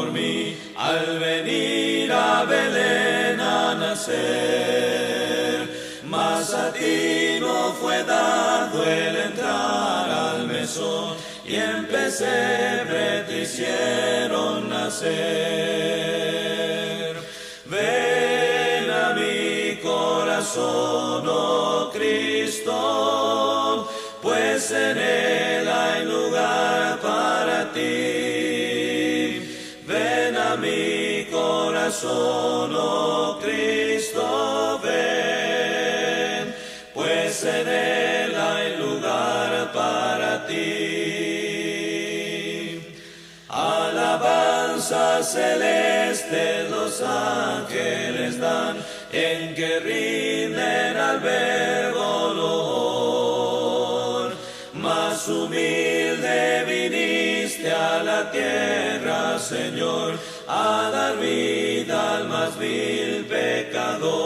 por mí al venir a Belén a nacer. Mas a ti no fue dado el entrar al mesón, y en pesebre te hicieron nacer. Ven a mi corazón, oh Cristo, pues en él hay lugar para ti. Ven a mi corazón, oh Cristo, ven, pues en él hay lugar para ti. Alabanza celeste los ángeles dan, en que rinden al Verbo loor. Más humilde viniste a la tierra, Señor, a dar vida al más vil pecador.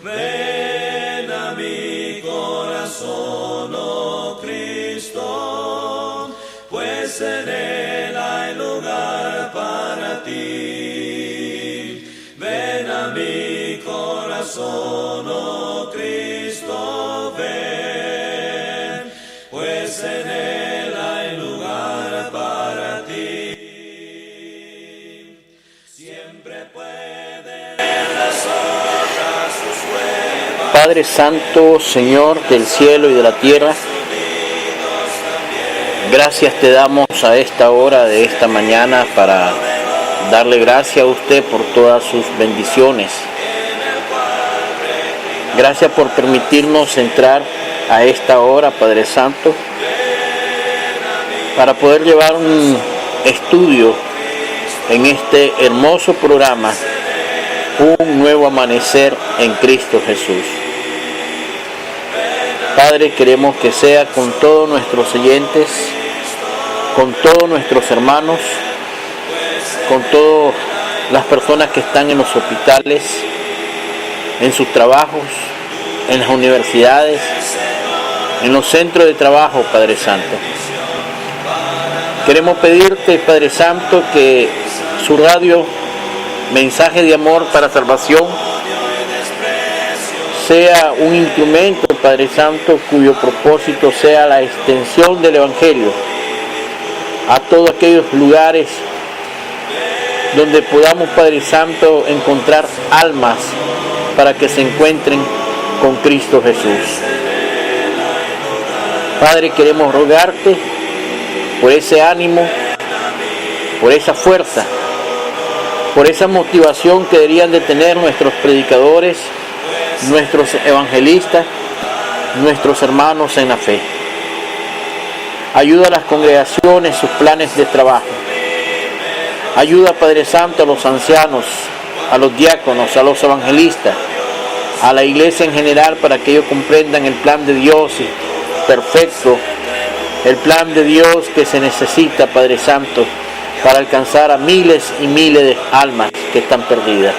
Ven a mi corazón, oh Cristo, pues en él hay lugar para ti. Ven a mi corazón, oh Cristo, ven, pues en él hay lugar para ti. Siempre puede las hojas sus huevas. Padre Santo, Señor del cielo y de la tierra, gracias te damos a esta hora de esta mañana para darle gracias a usted por todas sus bendiciones. Gracias por permitirnos entrar a esta hora, Padre Santo, para poder llevar un estudio en este hermoso programa, Un Nuevo Amanecer en Cristo Jesús. Padre, queremos que sea con todos nuestros oyentes, con todos nuestros hermanos, con todas las personas que están en los hospitales, en sus trabajos, en las universidades, en los centros de trabajo, Padre Santo. Queremos pedirte, Padre Santo, que su radio, Mensaje de Amor para Salvación, sea un instrumento, Padre Santo, cuyo propósito sea la extensión del Evangelio a todos aquellos lugares donde podamos, Padre Santo, encontrar almas para que se encuentren con Cristo Jesús. Padre, queremos rogarte por ese ánimo, por esa fuerza, por esa motivación que deberían de tener nuestros predicadores, nuestros evangelistas, nuestros hermanos en la fe. Ayuda a las congregaciones, sus planes de trabajo. Ayuda, Padre Santo, a los ancianos, a los diáconos, a los evangelistas, a la iglesia en general, para que ellos comprendan el plan de Dios perfecto, el plan de Dios que se necesita, Padre Santo, para alcanzar a miles y miles de almas que están perdidas.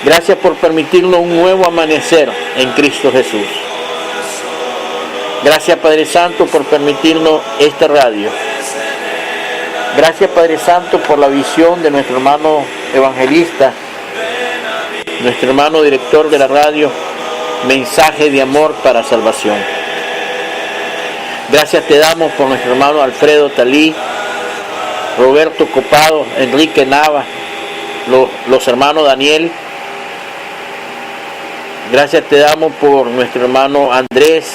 Gracias por permitirnos un nuevo amanecer en Cristo Jesús. Gracias, Padre Santo, por permitirnos esta radio. Gracias, Padre Santo, por la visión de nuestro hermano evangelista, nuestro hermano director de la radio, Mensaje de Amor para Salvación. Gracias te damos por nuestro hermano Alfredo Talí, Roberto Copado, Enrique Nava, los hermanos Daniel. Gracias te damos por nuestro hermano Andrés.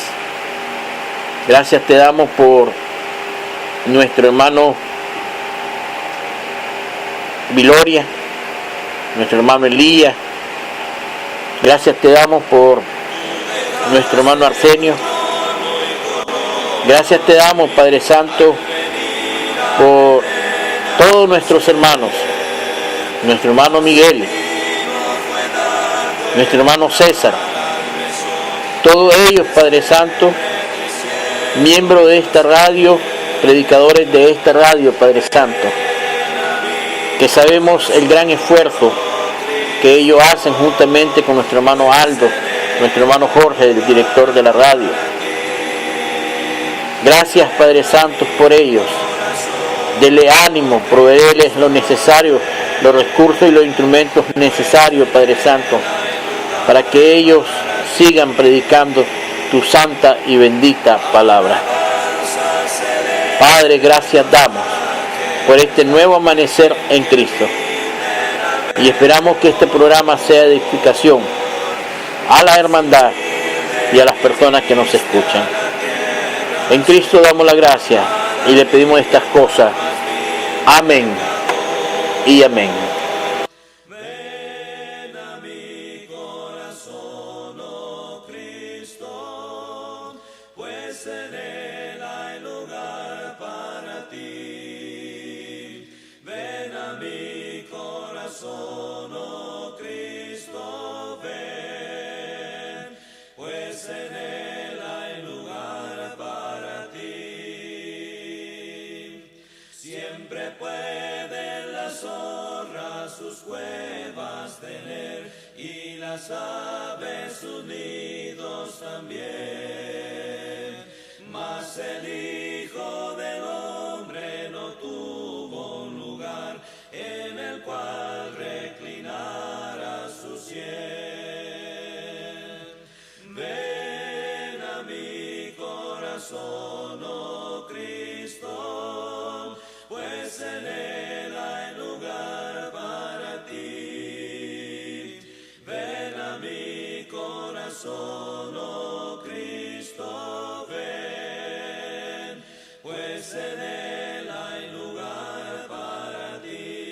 Gracias te damos por nuestro hermano Viloria, nuestro hermano Elías. Gracias te damos por nuestro hermano Arsenio. Gracias te damos, Padre Santo, por todos nuestros hermanos, nuestro hermano Miguel, nuestro hermano César, todos ellos, Padre Santo, miembros de esta radio, predicadores de esta radio, Padre Santo, que sabemos el gran esfuerzo que ellos hacen juntamente con nuestro hermano Aldo, nuestro hermano Jorge, el director de la radio. Gracias, Padre Santo, por ellos. Dele ánimo, proveerles lo necesario, los recursos y los instrumentos necesarios, Padre Santo, para que ellos sigan predicando tu santa y bendita palabra. Padre, gracias damos por este nuevo amanecer en Cristo. Y esperamos que este programa sea de edificación a la hermandad y a las personas que nos escuchan. En Cristo damos la gracia y le pedimos estas cosas. Amén y amén. Ven a mi corazón, oh Cristo, pues en él hay lugar para ti. Ven a mi corazón, oh Cristo, ven, pues en él hay lugar para ti. Siempre pueden las zorras sus cuevas tener y las aves sus nidos también. Mas el Hijo del Hombre no tuvo un lugar en el cual reclinara su sien. Ven a mi corazón, oh Cristo, pues en él hay lugar para ti. Ven a mi corazón, oh Cristo, ven, pues en él hay lugar para ti.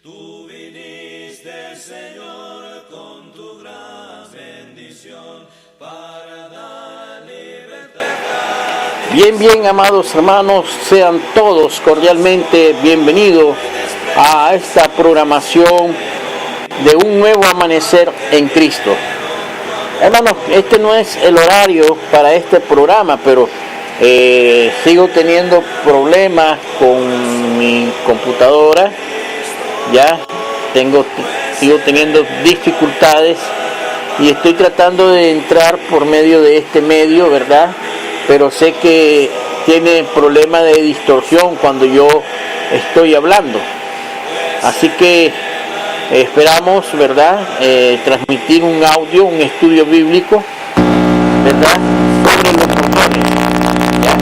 Tú viniste, Señor, con tu gran bendición para dar libertad. Bien, amados hermanos, sean todos cordialmente bienvenidos a esta programación de un nuevo amanecer en Cristo. Hermanos, este no es el horario para este programa, pero sigo teniendo problemas con mi computadora, sigo teniendo dificultades y estoy tratando de entrar por medio de este medio, ¿verdad? Pero sé que tiene problema de distorsión cuando yo estoy hablando. Así que esperamos, ¿verdad? Transmitir un audio, un estudio bíblico, ¿verdad? Sobre los mormones, ¿ya?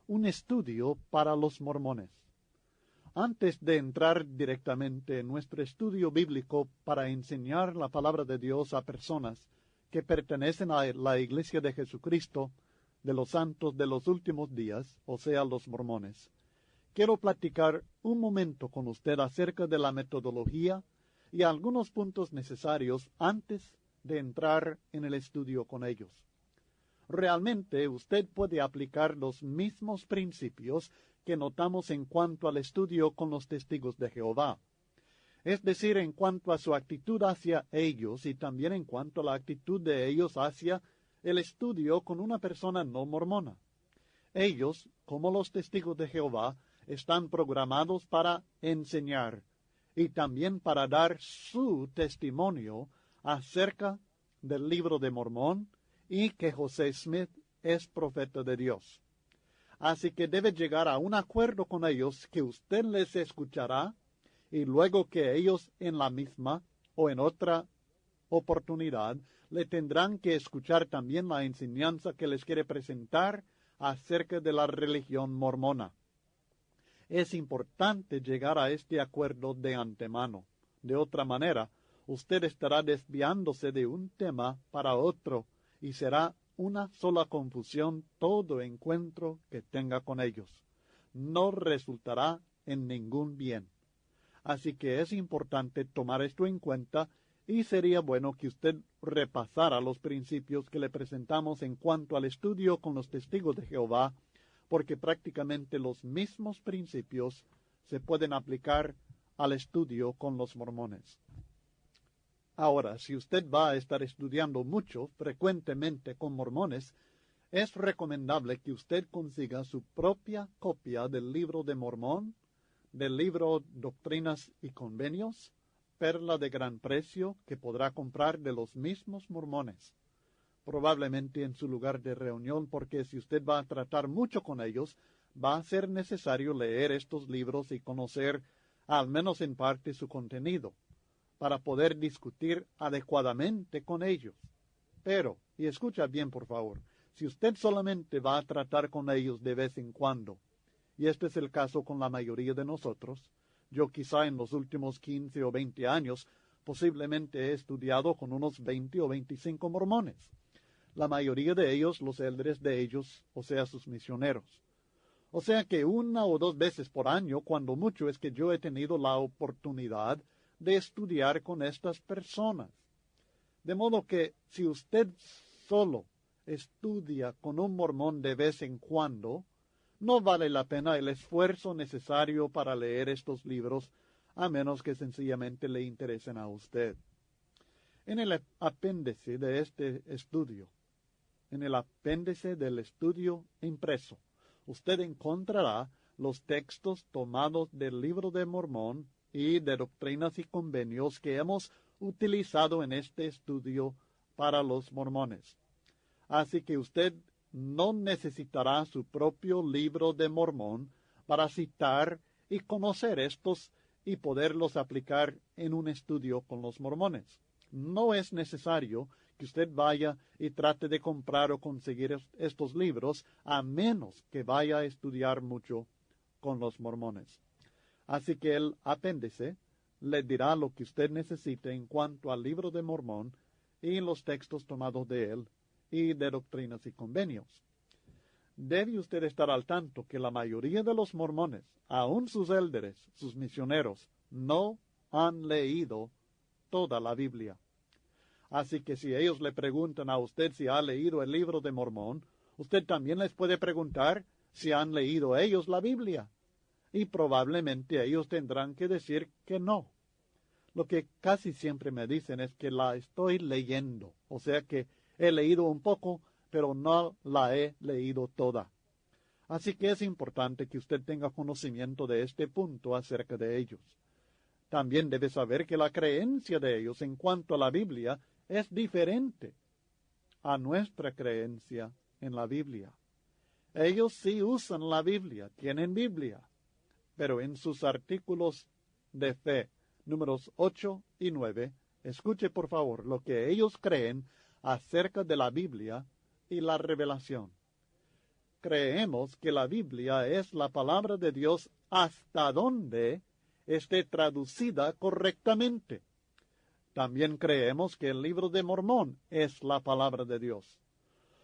Un estudio para los mormones. Antes de entrar directamente en nuestro estudio bíblico para enseñar la palabra de Dios a personas que pertenecen a la Iglesia de Jesucristo de los Santos de los Últimos Días, o sea, los mormones, quiero platicar un momento con usted acerca de la metodología y algunos puntos necesarios antes de entrar en el estudio con ellos. Realmente usted puede aplicar los mismos principios que notamos en cuanto al estudio con los testigos de Jehová, es decir, en cuanto a su actitud hacia ellos y también en cuanto a la actitud de ellos hacia el estudio con una persona no mormona. Ellos, como los testigos de Jehová, están programados para enseñar y también para dar su testimonio acerca del libro de Mormón y que José Smith es profeta de Dios. Así que debe llegar a un acuerdo con ellos que usted les escuchará y luego que ellos en la misma o en otra oportunidad le tendrán que escuchar también la enseñanza que les quiere presentar acerca de la religión mormona. es importante llegar a este acuerdo de antemano. De otra manera, usted estará desviándose de un tema para otro y será una sola confusión todo encuentro que tenga con ellos. No resultará en ningún bien. Así que es importante tomar esto en cuenta y sería bueno que usted repasara los principios que le presentamos en cuanto al estudio con los testigos de Jehová, porque prácticamente los mismos principios se pueden aplicar al estudio con los mormones. Ahora, si usted va a estar estudiando mucho, frecuentemente con mormones, es recomendable que usted consiga su propia copia del libro de Mormón, del libro Doctrinas y Convenios, perla de gran precio que podrá comprar de los mismos mormones, probablemente en su lugar de reunión, porque si usted va a tratar mucho con ellos, va a ser necesario leer estos libros y conocer, al menos en parte, su contenido, para poder discutir adecuadamente con ellos. Pero, y escucha bien por favor, si usted solamente va a tratar con ellos de vez en cuando, y este es el caso con la mayoría de nosotros, yo quizá en los últimos 15 o 20 años posiblemente he estudiado con unos 20 o 25 mormones, la mayoría de ellos los eldres de ellos, o sea, sus misioneros. O sea que 1 o 2 veces por año, cuando mucho, es que yo he tenido la oportunidad de estudiar con estas personas. De modo que si usted solo estudia con un mormón de vez en cuando, no vale la pena el esfuerzo necesario para leer estos libros, a menos que sencillamente le interesen a usted. En el apéndice de este estudio, en el apéndice del estudio impreso, usted encontrará los textos tomados del libro de Mormón y de Doctrinas y Convenios que hemos utilizado en este estudio para los mormones. Así que usted no necesitará su propio libro de Mormón para citar y conocer estos y poderlos aplicar en un estudio con los mormones. No es necesario que usted vaya y trate de comprar o conseguir estos libros, a menos que vaya a estudiar mucho con los mormones. Así que el apéndice le dirá lo que usted necesite en cuanto al libro de Mormón y los textos tomados de él y de Doctrinas y Convenios. Debe usted estar al tanto que la mayoría de los mormones, aun sus élderes, sus misioneros, no han leído toda la Biblia. Así que si ellos le preguntan a usted si ha leído el libro de Mormón, usted también les puede preguntar si han leído ellos la Biblia. Y probablemente ellos tendrán que decir que no. Lo que casi siempre me dicen es que la estoy leyendo, o sea que he leído un poco, pero no la he leído toda. Así que es importante que usted tenga conocimiento de este punto acerca de ellos. También debe saber que la creencia de ellos en cuanto a la Biblia es diferente a nuestra creencia en la Biblia. Ellos sí usan la Biblia, tienen Biblia, pero en sus artículos de fe, números 8 y 9, escuche por favor lo que ellos creen acerca de la Biblia y la revelación. Creemos que la Biblia es la palabra de Dios hasta donde esté traducida correctamente. También creemos que el libro de Mormón es la palabra de Dios.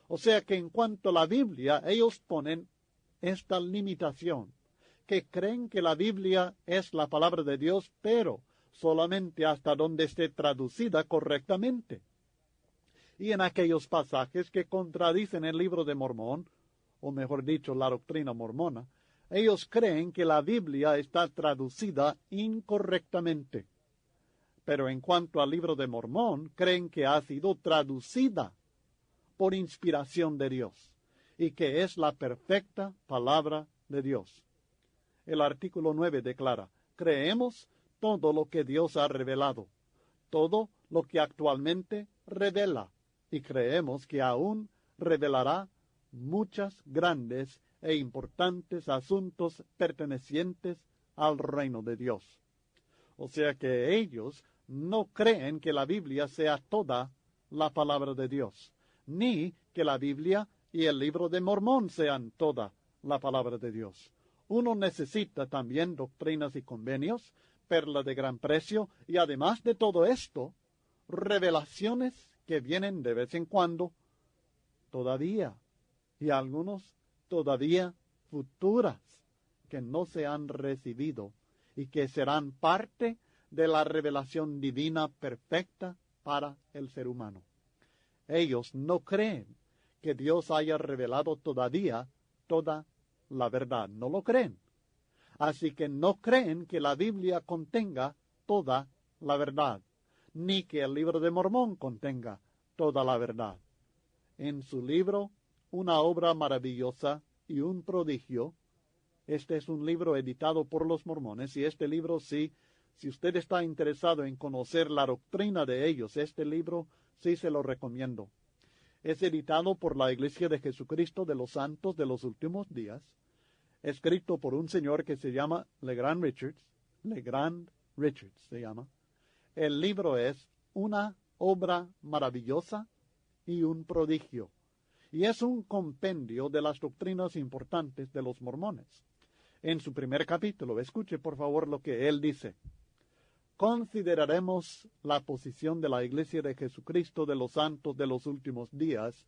O sea que en cuanto a la Biblia, ellos ponen esta limitación, que creen que la Biblia es la palabra de Dios, pero solamente hasta donde esté traducida correctamente. Y en aquellos pasajes que contradicen el libro de Mormón, o mejor dicho, la doctrina mormona, ellos creen que la Biblia está traducida incorrectamente. Pero en cuanto al libro de Mormón, creen que ha sido traducida por inspiración de Dios y que es la perfecta palabra de Dios. El artículo 9 declara: creemos todo lo que Dios ha revelado, todo lo que actualmente revela, y creemos que aún revelará muchas grandes e importantes asuntos pertenecientes al reino de Dios. O sea que ellos no creen que la Biblia sea toda la palabra de Dios, ni que la Biblia y el libro de Mormón sean toda la palabra de Dios. Uno necesita también doctrinas y convenios, perlas de gran precio, y además de todo esto, revelaciones que vienen de vez en cuando, todavía, y algunos todavía futuras, que no se han recibido y que serán parte de la revelación divina perfecta para el ser humano. Ellos no creen que Dios haya revelado todavía toda la verdad, no lo creen. Así que no creen que la Biblia contenga toda la verdad, ni que el libro de Mormón contenga toda la verdad. En su libro, Una obra maravillosa y un prodigio, este es un libro editado por los mormones, y este libro sí, si usted está interesado en conocer la doctrina de ellos, este libro sí se lo recomiendo. Es editado por la Iglesia de Jesucristo de los Santos de los Últimos Días, escrito por un señor que se llama LeGrand Richards se llama. El libro es Una obra maravillosa y un prodigio, y es un compendio de las doctrinas importantes de los mormones. En su primer capítulo, escuche por favor lo que él dice. Consideraremos la posición de la Iglesia de Jesucristo de los Santos de los Últimos Días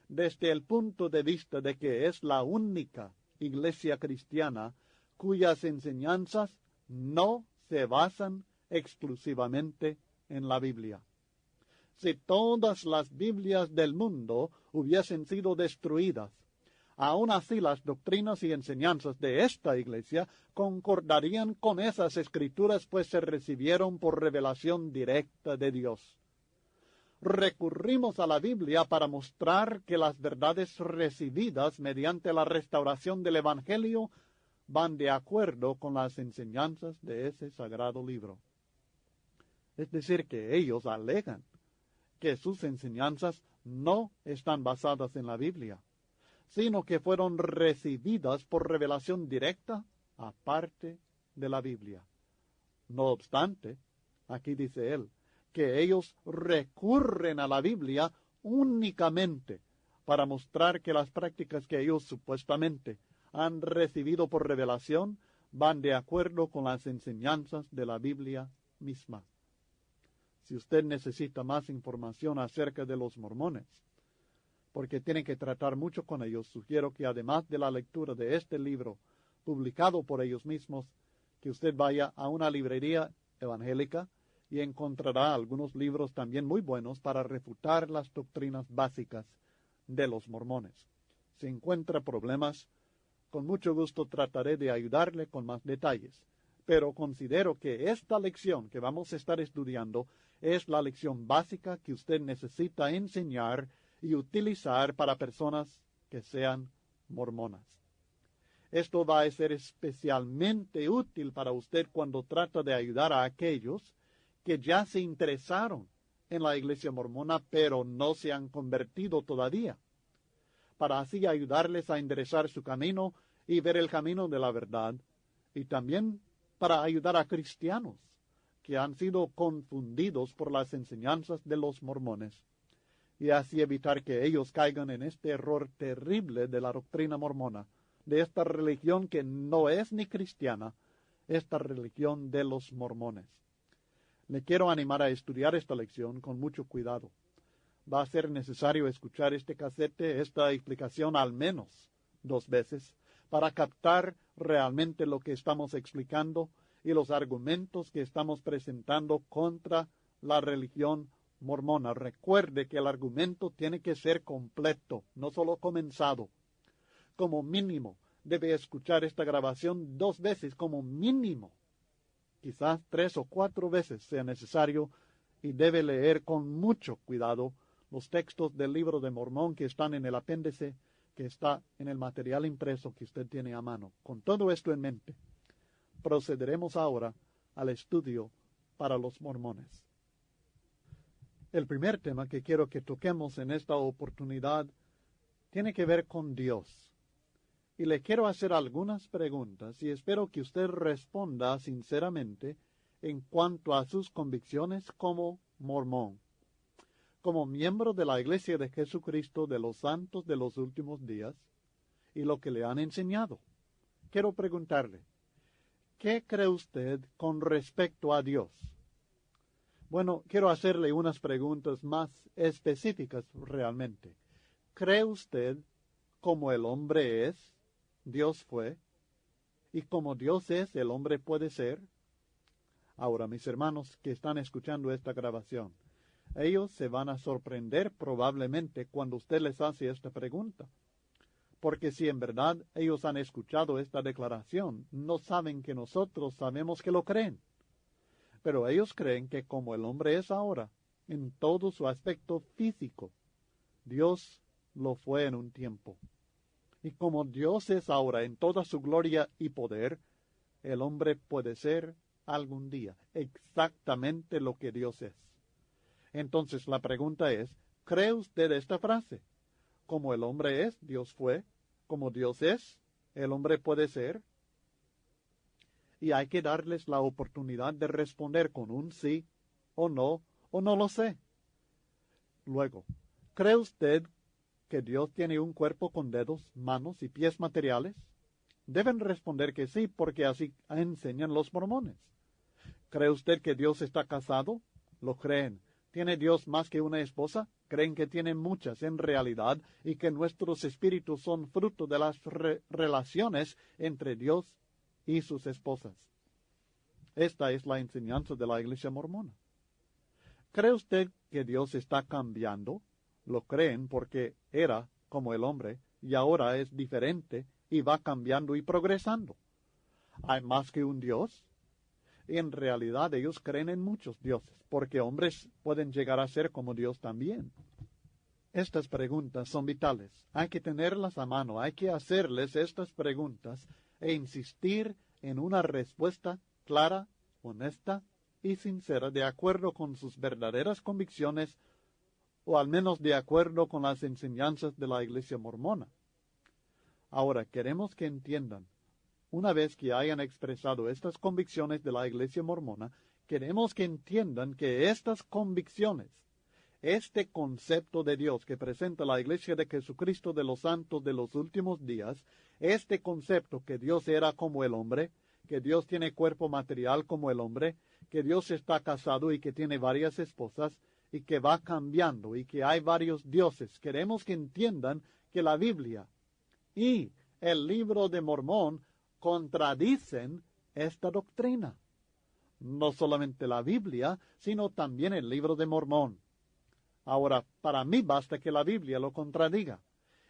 desde el punto de vista de que es la única iglesia cristiana cuyas enseñanzas no se basan exclusivamente en la Biblia. Si todas las Biblias del mundo hubiesen sido destruidas, aún así las doctrinas y enseñanzas de esta iglesia concordarían con esas escrituras, pues se recibieron por revelación directa de Dios. Recurrimos a la Biblia para mostrar que las verdades recibidas mediante la restauración del Evangelio van de acuerdo con las enseñanzas de ese sagrado libro. Es decir, que ellos alegan que sus enseñanzas no están basadas en la Biblia, sino que fueron recibidas por revelación directa aparte de la Biblia. No obstante, aquí dice él, que ellos recurren a la Biblia únicamente para mostrar que las prácticas que ellos supuestamente han recibido por revelación van de acuerdo con las enseñanzas de la Biblia misma. Si usted necesita más información acerca de los mormones, porque tiene que tratar mucho con ellos, sugiero que además de la lectura de este libro publicado por ellos mismos, que usted vaya a una librería evangélica y encontrará algunos libros también muy buenos para refutar las doctrinas básicas de los mormones. Si encuentra problemas, con mucho gusto trataré de ayudarle con más detalles, pero considero que esta lección que vamos a estar estudiando es la lección básica que usted necesita enseñar y utilizar para personas que sean mormonas. Esto va a ser especialmente útil para usted cuando trata de ayudar a aquellos que ya se interesaron en la iglesia mormona, pero no se han convertido todavía, para así ayudarles a enderezar su camino y ver el camino de la verdad, y también para ayudar a cristianos que han sido confundidos por las enseñanzas de los mormones, y así evitar que ellos caigan en este error terrible de la doctrina mormona, de esta religión que no es ni cristiana, esta religión de los mormones. Le quiero animar a estudiar esta lección con mucho cuidado. Va a ser necesario escuchar este casete, esta explicación al menos 2 veces, para captar realmente lo que estamos explicando y los argumentos que estamos presentando contra la religión mormona. Recuerde que el argumento tiene que ser completo, no solo comenzado. Como mínimo, debe escuchar esta grabación 2 veces, como mínimo. Quizás 3 o 4 veces sea necesario, y debe leer con mucho cuidado los textos del libro de Mormón que están en el apéndice, que está en el material impreso que usted tiene a mano. Con todo esto en mente, procederemos ahora al estudio para los mormones. El primer tema que quiero que toquemos en esta oportunidad tiene que ver con Dios. Y le quiero hacer algunas preguntas y espero que usted responda sinceramente en cuanto a sus convicciones como mormón, como miembro de la Iglesia de Jesucristo de los Santos de los Últimos Días, y lo que le han enseñado, quiero preguntarle, ¿qué cree usted con respecto a Dios? Bueno, quiero hacerle unas preguntas más específicas realmente. ¿Cree usted como el hombre es, Dios fue? ¿Y como Dios es, el hombre puede ser? Ahora, mis hermanos que están escuchando esta grabación, ellos se van a sorprender probablemente cuando usted les hace esta pregunta. Porque si en verdad ellos han escuchado esta declaración, no saben que nosotros sabemos que lo creen. Pero ellos creen que como el hombre es ahora, en todo su aspecto físico, Dios lo fue en un tiempo. Y como Dios es ahora en toda su gloria y poder, el hombre puede ser algún día exactamente lo que Dios es. Entonces la pregunta es, ¿cree usted esta frase? Como el hombre es, Dios fue. Como Dios es, el hombre puede ser. Y hay que darles la oportunidad de responder con un sí o no lo sé. Luego, ¿cree usted que Dios tiene un cuerpo con dedos, manos y pies materiales? Deben responder que sí, porque así enseñan los mormones. ¿Cree usted que Dios está casado? Lo creen. ¿Tiene Dios más que una esposa? Creen que tiene muchas en realidad y que nuestros espíritus son fruto de las relaciones entre Dios y sus esposas. Esta es la enseñanza de la Iglesia mormona. ¿Cree usted que Dios está cambiando? Lo creen porque era como el hombre y ahora es diferente y va cambiando y progresando. ¿Hay más que un Dios? En realidad ellos creen en muchos dioses, porque hombres pueden llegar a ser como Dios también. Estas preguntas son vitales. Hay que tenerlas a mano, hay que hacerles estas preguntas e insistir en una respuesta clara, honesta y sincera de acuerdo con sus verdaderas convicciones o al menos de acuerdo con las enseñanzas de la Iglesia mormona. Ahora queremos que entiendan. Una vez que hayan expresado estas convicciones de la Iglesia mormona, queremos que entiendan que estas convicciones, este concepto de Dios que presenta la Iglesia de Jesucristo de los Santos de los últimos días, este concepto que Dios era como el hombre, que Dios tiene cuerpo material como el hombre, que Dios está casado y que tiene varias esposas, y que va cambiando y que hay varios dioses. Queremos que entiendan que la Biblia y el libro de Mormón contradicen esta doctrina. No solamente la Biblia, sino también el libro de Mormón. Ahora, para mí basta que la Biblia lo contradiga.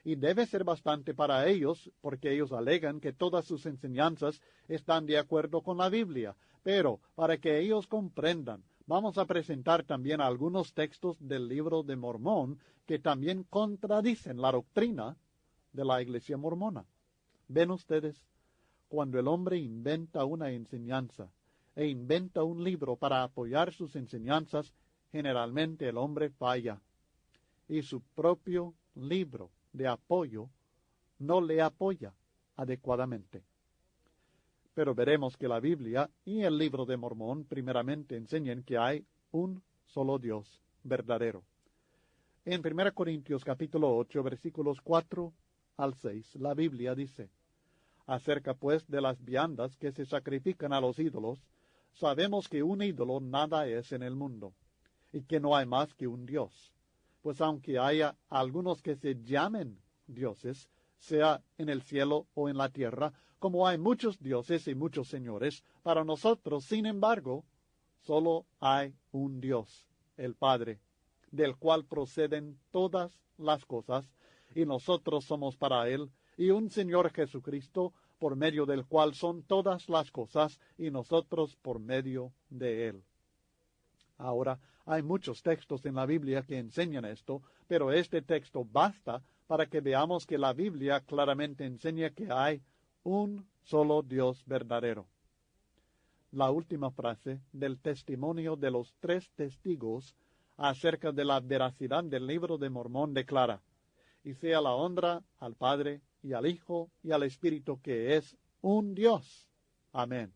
Y debe ser bastante para ellos, porque ellos alegan que todas sus enseñanzas están de acuerdo con la Biblia. Pero, para que ellos comprendan, vamos a presentar también algunos textos del libro de Mormón que también contradicen la doctrina de la Iglesia mormona. ¿Ven ustedes? Cuando el hombre inventa una enseñanza e inventa un libro para apoyar sus enseñanzas, generalmente el hombre falla. Y su propio libro de apoyo no le apoya adecuadamente. Pero veremos que la Biblia y el libro de Mormón primeramente enseñan que hay un solo Dios verdadero. En 1 Corintios capítulo 8, versículos 4 al 6, la Biblia dice: acerca pues de las viandas que se sacrifican a los ídolos, sabemos que un ídolo nada es en el mundo, y que no hay más que un Dios. Pues aunque haya algunos que se llamen dioses, sea en el cielo o en la tierra, como hay muchos dioses y muchos señores, para nosotros, sin embargo, solo hay un Dios, el Padre, del cual proceden todas las cosas, y nosotros somos para Él, y un Señor Jesucristo, por medio del cual son todas las cosas, y nosotros por medio de Él. Ahora, hay muchos textos en la Biblia que enseñan esto, pero este texto basta para que veamos que la Biblia claramente enseña que hay un solo Dios verdadero. La última frase del testimonio de los 3 testigos acerca de la veracidad del libro de Mormón declara: y sea la honra al Padre y al Hijo y al Espíritu, que es un Dios. Amén.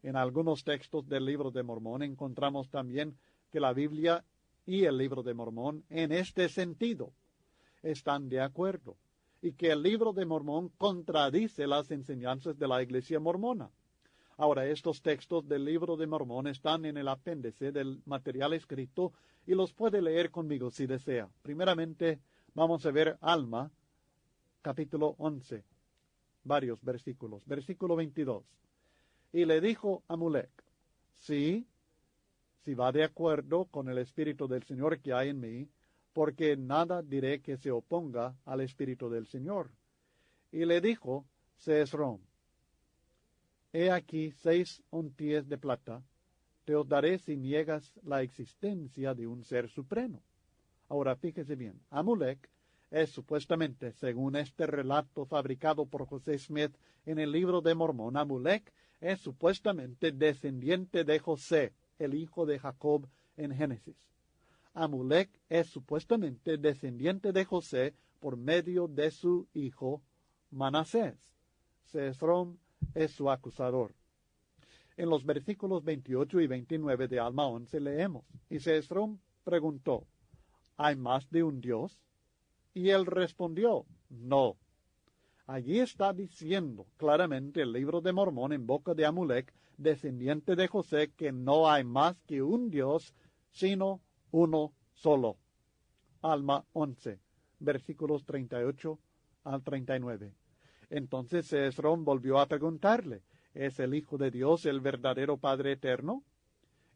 En algunos textos del libro de Mormón encontramos también que la Biblia y el libro de Mormón en este sentido están de acuerdo. y que el libro de Mormón contradice las enseñanzas de la Iglesia mormona. Ahora, estos textos del libro de Mormón están en el apéndice del material escrito y los puede leer conmigo si desea. Primeramente, vamos a ver Alma, capítulo 11, varios versículos. Versículo 22. Y le dijo a Amulek, sí, si va de acuerdo con el Espíritu del Señor que hay en mí, porque nada diré que se oponga al Espíritu del Señor. Y le dijo Seesrom, he aquí 6 ontíes de plata, te os daré si niegas la existencia de un ser supremo. Ahora fíjese bien, Amulek es supuestamente, según este relato fabricado por José Smith en el libro de Mormón, Amulek es supuestamente descendiente de José, el hijo de Jacob en Génesis. Amulek es supuestamente descendiente de José por medio de su hijo Manasés. Seesrom es su acusador. En los versículos 28 y 29 de Alma 11 leemos, y Seesrom preguntó, ¿hay más de un Dios? Y él respondió, no. Allí está diciendo claramente el libro de Mormón en boca de Amulek, descendiente de José, que no hay más que un Dios, sino uno solo. Alma 11, versículos 38 al 39. Entonces Seesrom volvió a preguntarle, ¿es el Hijo de Dios el verdadero Padre eterno?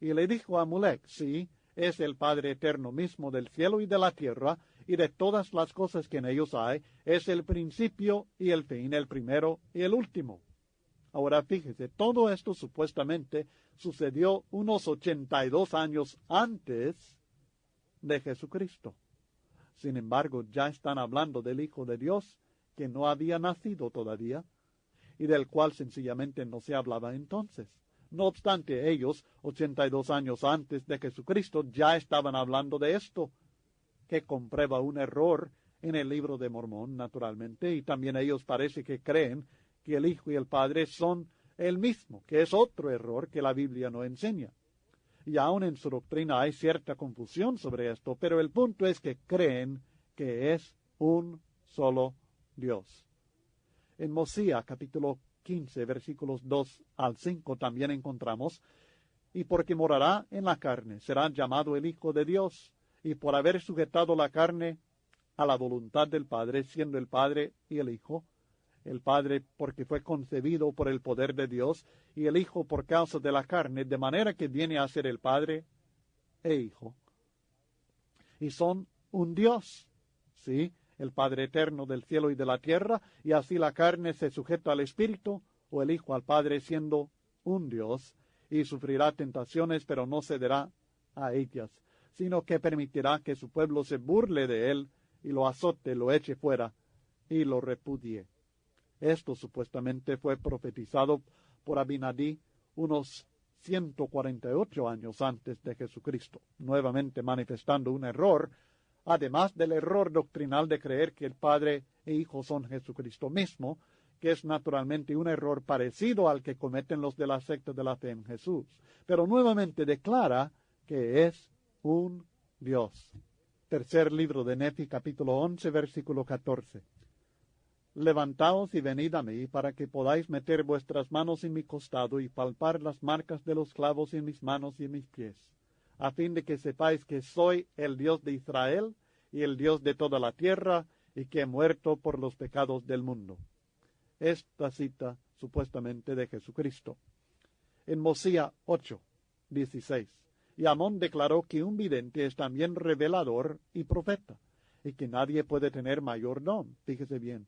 Y le dijo a Amulek, sí, es el Padre eterno mismo del cielo y de la tierra, y de todas las cosas que en ellos hay, es el principio y el fin, el primero y el último. Ahora fíjese, todo esto supuestamente sucedió unos 82 años antes de Jesucristo. Sin embargo, ya están hablando del Hijo de Dios, que no había nacido todavía, y del cual sencillamente no se hablaba entonces. No obstante, ellos, 82 años antes de Jesucristo, ya estaban hablando de esto, que comprueba un error en el libro de Mormón, naturalmente, y también ellos parece que creen que el Hijo y el Padre son el mismo, que es otro error que la Biblia no enseña. Y aún en su doctrina hay cierta confusión sobre esto, pero el punto es que creen que es un solo Dios. En Mosía, capítulo 15, versículos 2 al 5, también encontramos, y porque morará en la carne, será llamado el Hijo de Dios, y por haber sujetado la carne a la voluntad del Padre, siendo el Padre y el Hijo, el Padre porque fue concebido por el poder de Dios, y el Hijo por causa de la carne, de manera que viene a ser el Padre e Hijo. Y son un Dios, ¿sí? El Padre eterno del cielo y de la tierra, y así la carne se sujeta al Espíritu, o el Hijo al Padre, siendo un Dios, y sufrirá tentaciones, pero no cederá a ellas, sino que permitirá que su pueblo se burle de él, y lo azote, lo eche fuera, y lo repudie. Esto supuestamente fue profetizado por Abinadí unos 148 años antes de Jesucristo, nuevamente manifestando un error, además del error doctrinal de creer que el Padre e Hijo son Jesucristo mismo, que es naturalmente un error parecido al que cometen los de la secta de la fe en Jesús, pero nuevamente declara que es un Dios. Tercer libro de Nefi, capítulo 11, versículo 14. Levantaos y venid a mí, para que podáis meter vuestras manos en mi costado y palpar las marcas de los clavos en mis manos y en mis pies, a fin de que sepáis que soy el Dios de Israel y el Dios de toda la tierra, y que he muerto por los pecados del mundo. Esta cita supuestamente de Jesucristo. En Mosía 8, 16. Y Amón declaró que un vidente es también revelador y profeta, y que nadie puede tener mayor don, fíjese bien,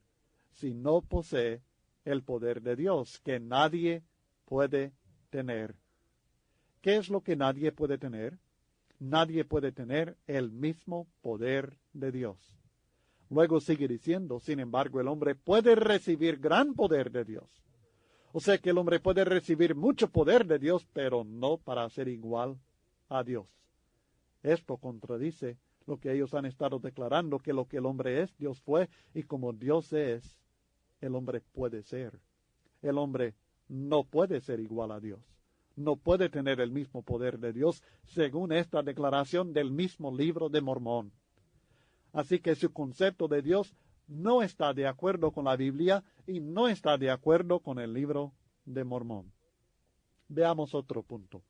si no posee el poder de Dios, que nadie puede tener. ¿Qué es lo que nadie puede tener? Nadie puede tener el mismo poder de Dios. Luego sigue diciendo, sin embargo, el hombre puede recibir gran poder de Dios. O sea que el hombre puede recibir mucho poder de Dios, pero no para ser igual a Dios. Esto contradice lo que ellos han estado declarando, que lo que el hombre es, Dios fue, y como Dios es, el hombre puede ser. El hombre no puede ser igual a Dios. No puede tener el mismo poder de Dios, según esta declaración del mismo libro de Mormón. Así que su concepto de Dios no está de acuerdo con la Biblia y no está de acuerdo con el libro de Mormón. Veamos otro punto.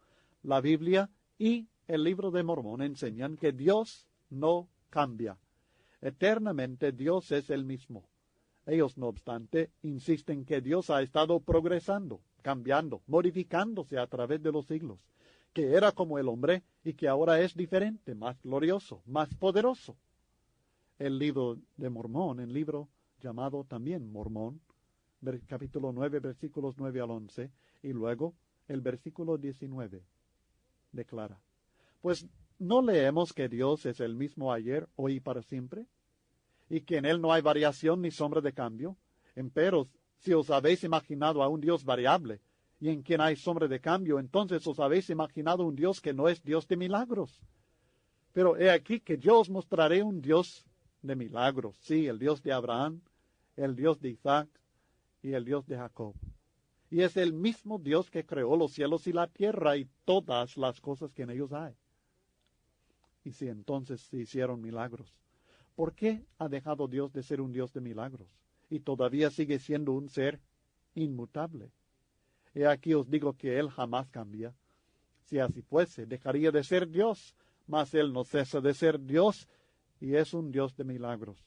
La Biblia y el libro de Mormón enseñan que Dios no cambia. Eternamente Dios es el mismo. Ellos, no obstante, insisten que Dios ha estado progresando, cambiando, modificándose a través de los siglos, que era como el hombre y que ahora es diferente, más glorioso, más poderoso. El libro de Mormón, el libro llamado también Mormón, capítulo 9, versículos 9 al 11, y luego el versículo 19, declara: pues ¿no leemos que Dios es el mismo ayer, hoy y para siempre? Y que en él no hay variación ni sombra de cambio. Empero, si os habéis imaginado a un Dios variable, y en quien hay sombra de cambio, entonces os habéis imaginado un Dios que no es Dios de milagros. Pero he aquí que yo os mostraré un Dios de milagros, sí, el Dios de Abraham, el Dios de Isaac y el Dios de Jacob. Y es el mismo Dios que creó los cielos y la tierra y todas las cosas que en ellos hay. Y si entonces se hicieron milagros, ¿por qué ha dejado Dios de ser un Dios de milagros y todavía sigue siendo un ser inmutable? He aquí os digo que Él jamás cambia. Si así fuese, dejaría de ser Dios, mas Él no cesa de ser Dios y es un Dios de milagros.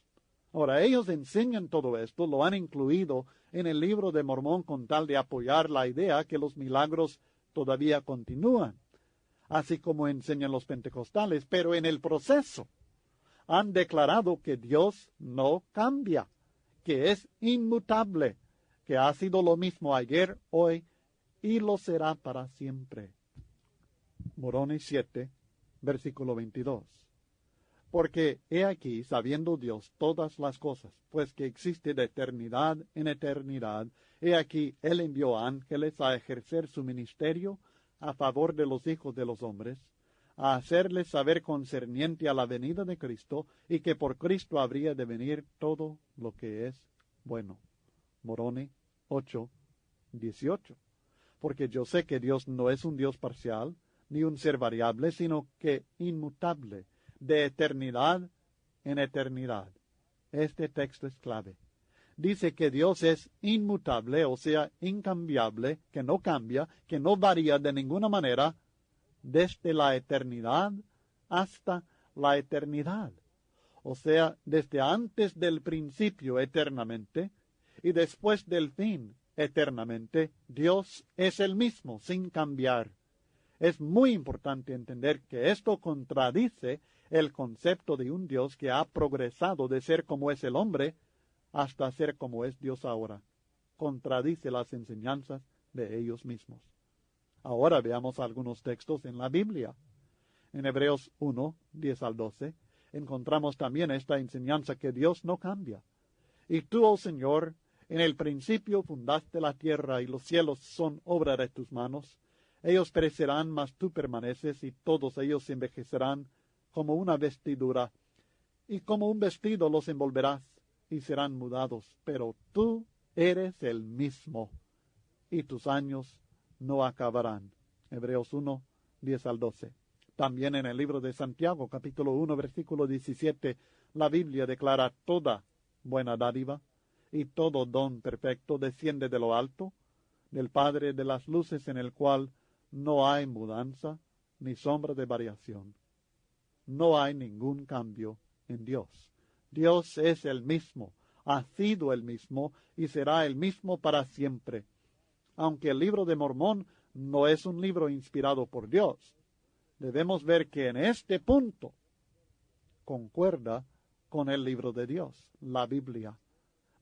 Ahora, ellos enseñan todo esto, lo han incluido en el libro de Mormón con tal de apoyar la idea que los milagros todavía continúan, así como enseñan los pentecostales, pero en el proceso han declarado que Dios no cambia, que es inmutable, que ha sido lo mismo ayer, hoy y lo será para siempre. Mormones 7, versículo 22. Porque he aquí, sabiendo Dios todas las cosas, pues que existe de eternidad en eternidad, he aquí, Él envió ángeles a ejercer su ministerio a favor de los hijos de los hombres, a hacerles saber concerniente a la venida de Cristo, y que por Cristo habría de venir todo lo que es bueno. Moroni 8, 18. Porque yo sé que Dios no es un Dios parcial, ni un ser variable, sino que inmutable, de eternidad en eternidad. Este texto es clave. Dice que Dios es inmutable, o sea, incambiable, que no cambia, que no varía de ninguna manera, desde la eternidad hasta la eternidad. O sea, desde antes del principio eternamente y después del fin eternamente, Dios es el mismo, sin cambiar. Es muy importante entender que esto contradice el concepto de un Dios que ha progresado de ser como es el hombre hasta ser como es Dios ahora. Contradice las enseñanzas de ellos mismos. Ahora veamos algunos textos en la Biblia. En Hebreos 1, 10 al 12, encontramos también esta enseñanza que Dios no cambia. Y tú, oh Señor, en el principio fundaste la tierra y los cielos son obra de tus manos. Ellos perecerán, mas tú permaneces, y todos ellos se envejecerán como una vestidura, y como un vestido los envolverás, y serán mudados. Pero tú eres el mismo, y tus años no acabarán. Hebreos 1, 10 al 12. También en el libro de Santiago, capítulo 1, versículo 17, la Biblia declara: toda buena dádiva y todo don perfecto desciende de lo alto, del Padre de las luces, en el cual no hay mudanza ni sombra de variación. No hay ningún cambio en Dios. Dios es el mismo, ha sido el mismo y será el mismo para siempre. Aunque el libro de Mormón no es un libro inspirado por Dios, debemos ver que en este punto concuerda con el libro de Dios, la Biblia,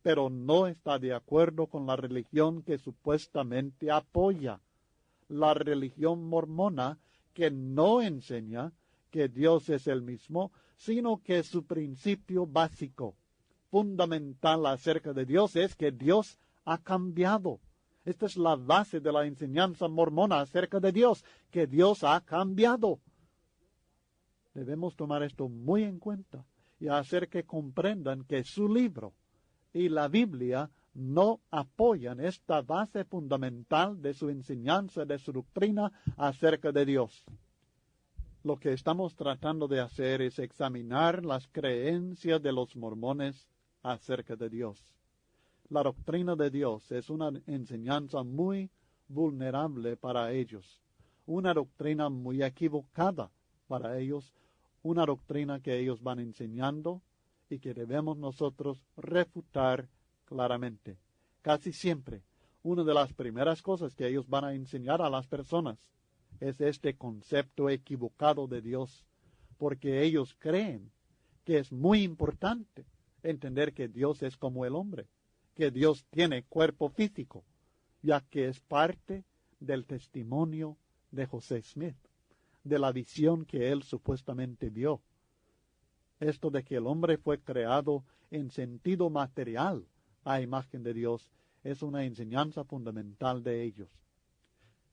pero no está de acuerdo con la religión que supuestamente apoya, la religión mormona, que no enseña que Dios es el mismo, sino que su principio básico, fundamental acerca de Dios, es que Dios ha cambiado. Esta es la base de la enseñanza mormona acerca de Dios, que Dios ha cambiado. Debemos tomar esto muy en cuenta y hacer que comprendan que su libro y la Biblia no apoyan esta base fundamental de su enseñanza, de su doctrina acerca de Dios. Lo que estamos tratando de hacer es examinar las creencias de los mormones acerca de Dios. La doctrina de Dios es una enseñanza muy vulnerable para ellos, una doctrina muy equivocada para ellos, una doctrina que ellos van enseñando y que debemos nosotros refutar claramente. Casi siempre, una de las primeras cosas que ellos van a enseñar a las personas es este concepto equivocado de Dios, porque ellos creen que es muy importante entender que Dios es como el hombre, que Dios tiene cuerpo físico, ya que es parte del testimonio de José Smith, de la visión que él supuestamente vio. Esto de que el hombre fue creado en sentido material a imagen de Dios es una enseñanza fundamental de ellos.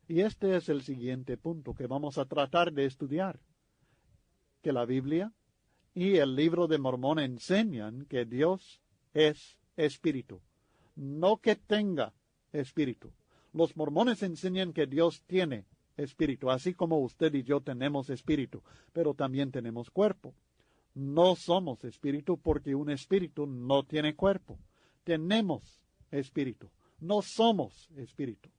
Y este es el siguiente punto que vamos a tratar de estudiar, que la Biblia y el libro de Mormón enseñan que Dios es espíritu, no que tenga espíritu. Los mormones enseñan que Dios tiene espíritu, así como usted y yo tenemos espíritu, pero también tenemos cuerpo. No somos espíritu porque un espíritu no tiene cuerpo. Tenemos espíritu, no somos espíritu.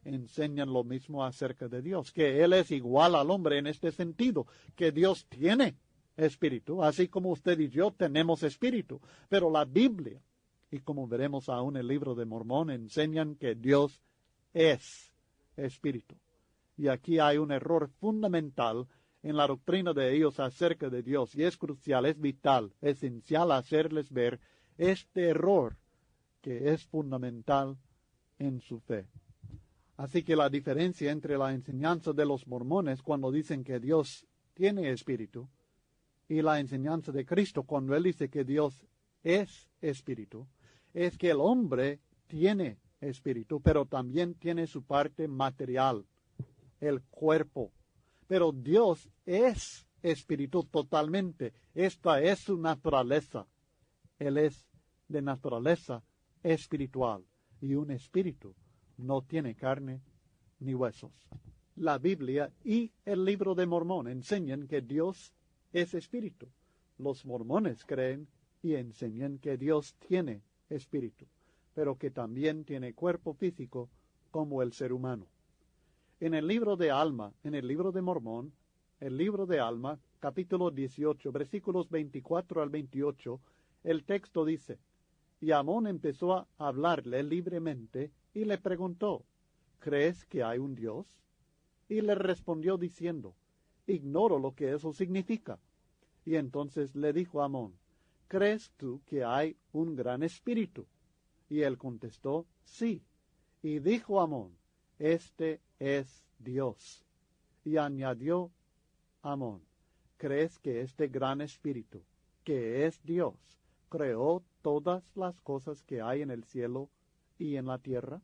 Enseñan lo mismo acerca de Dios, que Él es igual al hombre en este sentido, que Dios tiene espíritu, así como usted y yo tenemos espíritu. Pero la Biblia, y como veremos aún en el libro de Mormón, enseñan que Dios es espíritu. Y aquí hay un error fundamental en la doctrina de ellos acerca de Dios, y es crucial, es vital, esencial hacerles ver este error que es fundamental en su fe. Así que la diferencia entre la enseñanza de los mormones cuando dicen que Dios tiene espíritu y la enseñanza de Cristo cuando Él dice que Dios es espíritu, es que el hombre tiene espíritu, pero también tiene su parte material, el cuerpo. Pero Dios es espíritu totalmente. Esta es su naturaleza. Él es de naturaleza espiritual y un espíritu no tiene carne ni huesos. La Biblia y el libro de Mormón enseñan que Dios es espíritu. Los mormones creen y enseñan que Dios tiene espíritu, pero que también tiene cuerpo físico como el ser humano. En el libro de Alma, en el libro de Mormón, el libro de Alma, capítulo 18, versículos 24 al 28, el texto dice: Y Amón empezó a hablarle libremente y le preguntó: ¿Crees que hay un Dios? Y le respondió diciendo: Ignoro lo que eso significa. Y entonces le dijo a Amón: ¿Crees tú que hay un gran espíritu? Y él contestó: Sí. Y dijo Amón: Este es Dios. Y añadió Amón: ¿Crees que este gran espíritu, que es Dios, creó todas las cosas que hay en el cielo y en la tierra?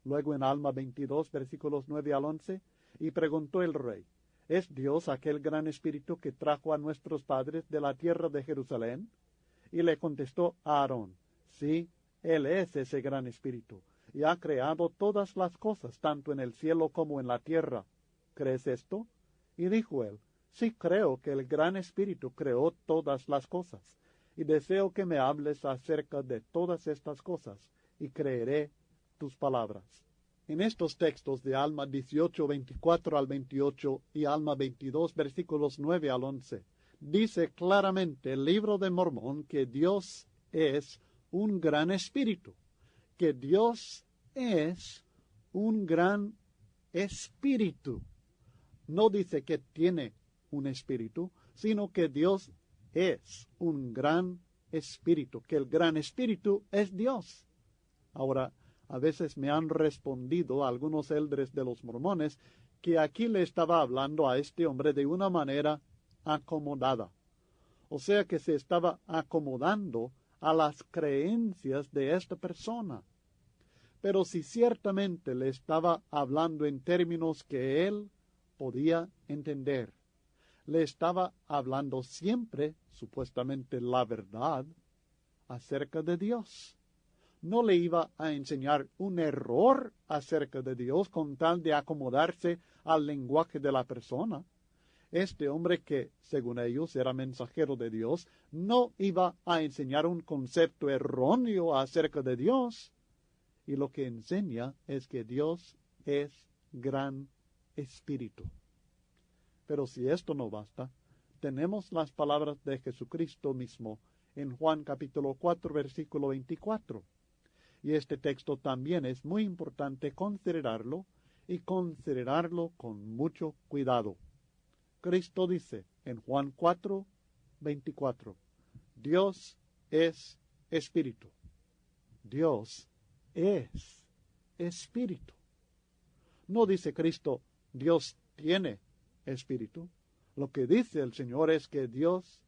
Luego en Alma 22, versículos 9 al 11, y preguntó el rey: ¿Es Dios aquel gran espíritu que trajo a nuestros padres de la tierra de Jerusalén? Y le contestó Aarón: Sí, él es ese gran espíritu, y ha creado todas las cosas, tanto en el cielo como en la tierra. ¿Crees esto? Y dijo él: Sí, creo que el gran espíritu creó todas las cosas, y deseo que me hables acerca de todas estas cosas, y creeré tus palabras. En estos textos de Alma 18, 24 al 28 y Alma 22, versículos 9 al 11, dice claramente el libro de Mormón que Dios es un gran espíritu, que Dios es un gran espíritu. No dice que tiene un espíritu, sino que Dios es un gran espíritu, que el gran espíritu es Dios. Ahora, a veces me han respondido algunos eldres de los mormones que aquí le estaba hablando a este hombre de una manera acomodada. O sea que se estaba acomodando a las creencias de esta persona. Pero si ciertamente le estaba hablando en términos que él podía entender, le estaba hablando siempre, supuestamente, la verdad acerca de Dios. No le iba a enseñar un error acerca de Dios con tal de acomodarse al lenguaje de la persona. Este hombre que, según ellos, era mensajero de Dios, no iba a enseñar un concepto erróneo acerca de Dios. Y lo que enseña es que Dios es gran espíritu. Pero si esto no basta, tenemos las palabras de Jesucristo mismo en Juan capítulo 4, versículo 24. Y este texto también es muy importante considerarlo y considerarlo con mucho cuidado. Cristo dice en Juan 4, 24, Dios es espíritu. Dios es espíritu. No dice Cristo, Dios tiene espíritu. Lo que dice el Señor es que Dios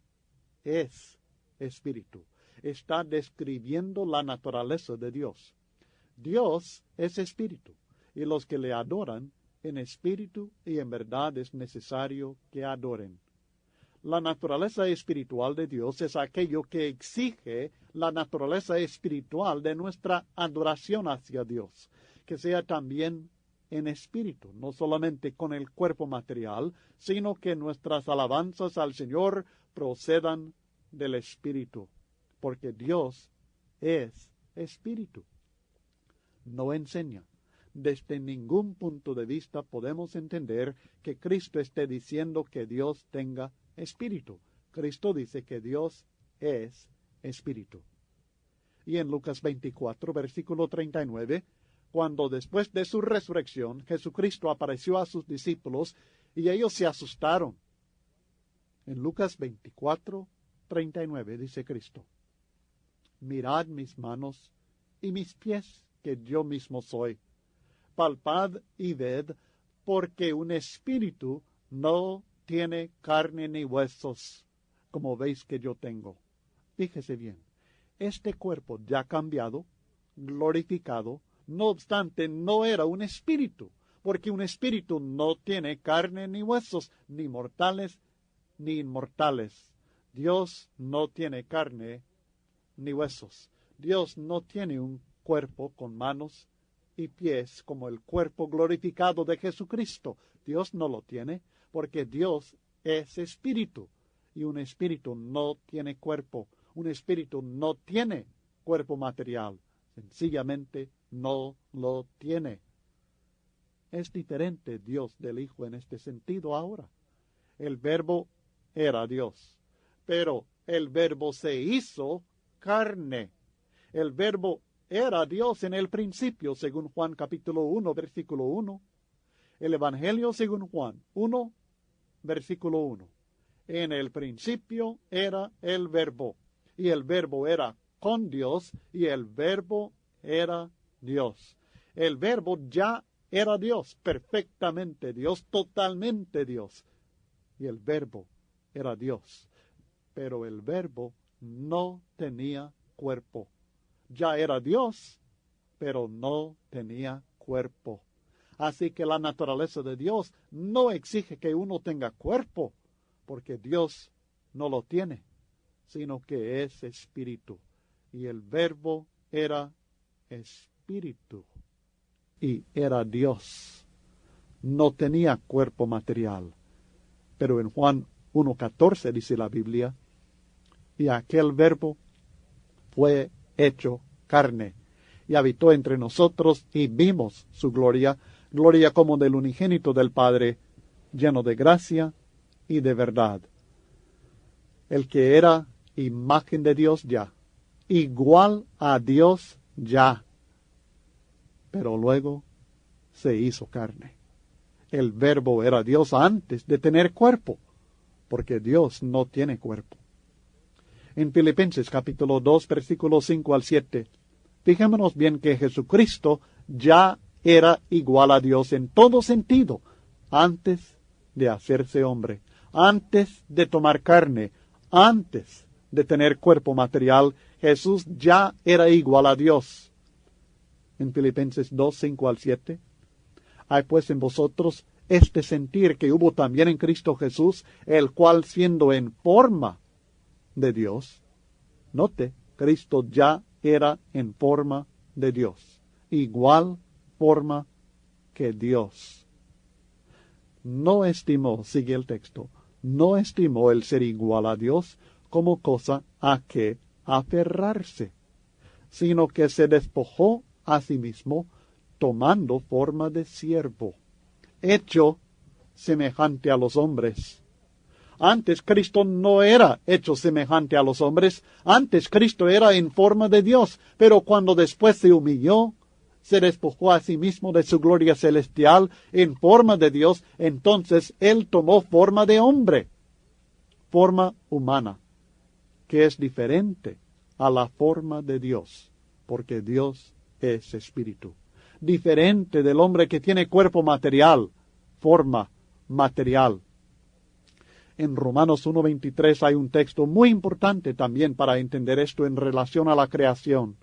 es espíritu. Está describiendo la naturaleza de Dios. Dios es espíritu, y los que le adoran en espíritu y en verdad es necesario que adoren. La naturaleza espiritual de Dios es aquello que exige la naturaleza espiritual de nuestra adoración hacia Dios, que sea también en espíritu, no solamente con el cuerpo material, sino que nuestras alabanzas al Señor procedan del espíritu, porque Dios es espíritu. No enseña. Desde ningún punto de vista podemos entender que Cristo esté diciendo que Dios tenga espíritu. Cristo dice que Dios es espíritu. Y en Lucas 24, versículo 39, cuando después de su resurrección, Jesucristo apareció a sus discípulos y ellos se asustaron. En Lucas 24, 39 dice Cristo, mirad mis manos y mis pies, que yo mismo soy. Palpad y ved, porque un espíritu no tiene carne ni huesos, como veis que yo tengo. Fíjese bien, este cuerpo ya cambiado, glorificado, no obstante, no era un espíritu, porque un espíritu no tiene carne ni huesos, ni mortales ni inmortales. Dios no tiene carne ni huesos. Dios no tiene un cuerpo con manos y pies como el cuerpo glorificado de Jesucristo. Dios no lo tiene, porque Dios es espíritu, y un espíritu no tiene cuerpo. Un espíritu no tiene cuerpo material. Sencillamente no lo tiene. Es diferente Dios del Hijo en este sentido ahora. El Verbo era Dios, pero el Verbo se hizo carne. El Verbo era Dios en el principio, según Juan capítulo 1, versículo 1. El Evangelio según Juan 1, versículo 1. En el principio era el Verbo, y el Verbo era con Dios, y el Verbo era Dios. El Verbo ya era Dios, perfectamente Dios, totalmente Dios. Y el Verbo era Dios. Pero el Verbo no tenía cuerpo. Ya era Dios, pero no tenía cuerpo. Así que la naturaleza de Dios no exige que uno tenga cuerpo, porque Dios no lo tiene, sino que es espíritu. Y el Verbo era espíritu. Y era Dios. No tenía cuerpo material. Pero en Juan 1:14 dice la Biblia, y aquel Verbo fue hecho carne, y habitó entre nosotros, y vimos su gloria, gloria como del unigénito del Padre, lleno de gracia y de verdad. El que era imagen de Dios ya, igual a Dios ya, pero luego se hizo carne. El Verbo era Dios antes de tener cuerpo, porque Dios no tiene cuerpo. En Filipenses capítulo 2, versículos 5 al 7, fijémonos bien que Jesucristo ya era igual a Dios en todo sentido, antes de hacerse hombre, antes de tomar carne, antes de tener cuerpo material. Jesús ya era igual a Dios. En Filipenses 2, 5 al 7, hay pues en vosotros este sentir que hubo también en Cristo Jesús, el cual siendo en forma de Dios, note, Cristo ya era en forma de Dios, igual forma que Dios. no estimó, sigue el texto, no estimó el ser igual a Dios como cosa a que aferrarse, sino que se despojó a sí mismo, tomando forma de siervo, hecho semejante a los hombres. Antes Cristo no era hecho semejante a los hombres, antes Cristo era en forma de Dios, pero cuando después se humilló, se despojó a sí mismo de su gloria celestial en forma de Dios, entonces Él tomó forma de hombre, forma humana, que es diferente a la forma de Dios, porque Dios es espíritu. Diferente del hombre que tiene cuerpo material, forma material. En Romanos 1:23 hay un texto muy importante también para entender esto en relación a la creación.